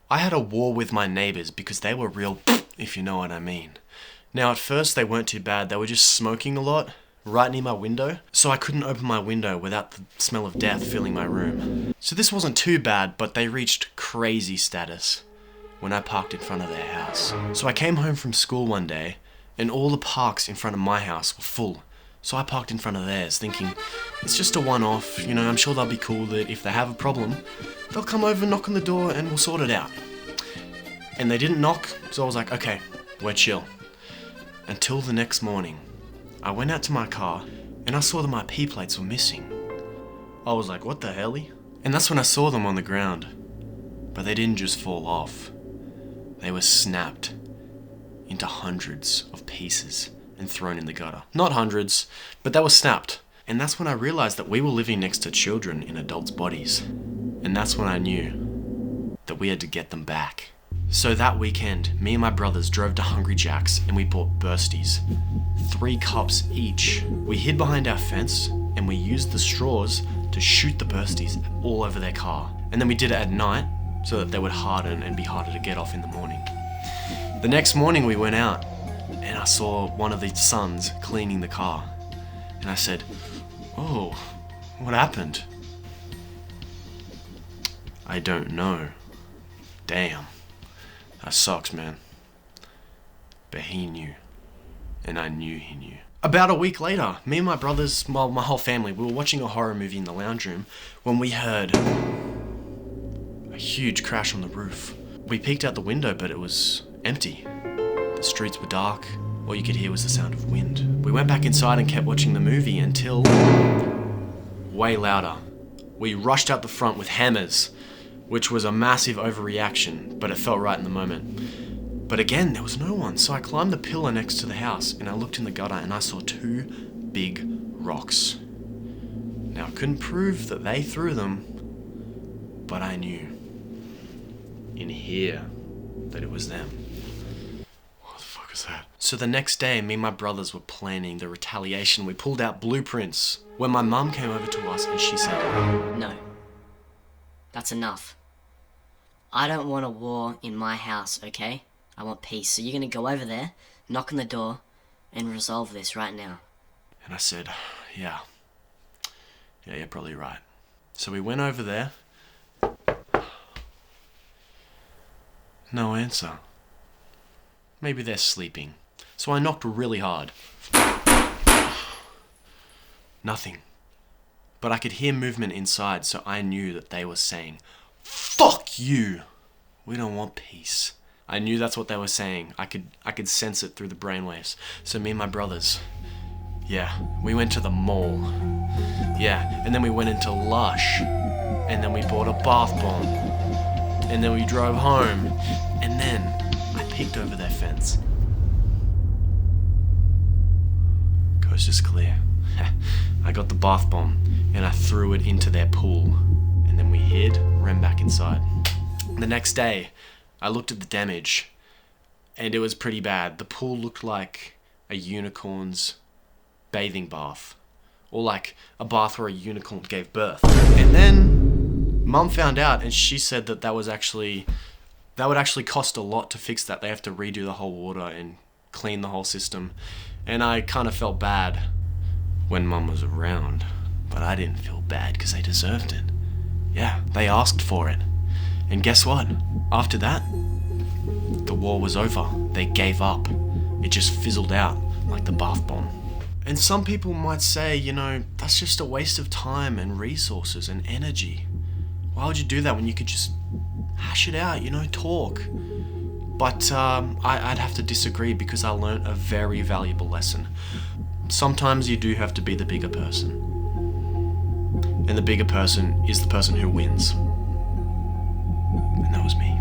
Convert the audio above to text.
I had a war with my neighbors because they were real if you know what I mean. Now at first they weren't too bad, they were just smoking a lot right near my window, so I couldn't open my window without the smell of death filling my room. So this wasn't too bad, but they reached crazy status when I parked in front of their house. So I came home from school one day and all the parks in front of my house were full. So I parked in front of theirs thinking, it's just a one-off, I'm sure they'll be cool that if they have a problem, they'll come over, knock on the door and we'll sort it out. And they didn't knock, so I was like, okay, we're chill. Until the next morning, I went out to my car and I saw that my P plates were missing. I was like, what the helly? And that's when I saw them on the ground. But they didn't just fall off. They were snapped into hundreds of pieces and thrown in the gutter. Not hundreds, but they were snapped. And that's when I realized that we were living next to children in adults' bodies. And that's when I knew that we had to get them back. So that weekend, me and my brothers drove to Hungry Jack's and we bought bursties. 3 cups each. We hid behind our fence and we used the straws to shoot the bursties all over their car. And then we did it at night so that they would harden and be harder to get off in the morning. The next morning we went out and I saw one of the sons cleaning the car. And I said, oh, what happened? I don't know. Damn. That sucks, man. But he knew. And I knew he knew. About a week later, me and my brothers, well, my whole family, we were watching a horror movie in the lounge room when we heard a huge crash on the roof. We peeked out the window, but it was empty. The streets were dark. All you could hear was the sound of wind. We went back inside and kept watching the movie until... way louder. We rushed out the front with hammers, which was a massive overreaction, but it felt right in the moment. But again, there was no one, so I climbed the pillar next to the house and I looked in the gutter and I saw 2 big rocks. Now I couldn't prove that they threw them, but I knew in here that it was them. What the fuck is that? So the next day, me and my brothers were planning the retaliation. We pulled out blueprints when my mum came over to us and she said, no, that's enough. I don't want a war in my house, okay? I want peace. So you're gonna go over there, knock on the door, and resolve this right now. And I said, yeah, you're probably right. So we went over there. No answer. Maybe they're sleeping. So I knocked really hard. Nothing. But I could hear movement inside, so I knew that they were saying, fuck you! We don't want peace. I knew that's what they were saying. I could sense it through the brainwaves. So me and my brothers, we went to the mall. And then we went into Lush. And then we bought a bath bomb. And then we drove home. And then I peeked over their fence. Coast is clear. I got the bath bomb and I threw it into their pool. And then we hid, ran back inside. The next day, I looked at the damage and it was pretty bad. The pool looked like a unicorn's bathing bath. Or like a bath where a unicorn gave birth. And then Mum found out and she said that would actually cost a lot to fix that. They have to redo the whole water and clean the whole system. And I kind of felt bad when Mum was around. But I didn't feel bad because they deserved it. Yeah, they asked for it. And guess what? After that, the war was over. They gave up. It just fizzled out like the bath bomb. And some people might say, that's just a waste of time and resources and energy. Why would you do that when you could just hash it out, talk? But I'd have to disagree because I learned a very valuable lesson. Sometimes you do have to be the bigger person. And the bigger person is the person who wins. And that was me.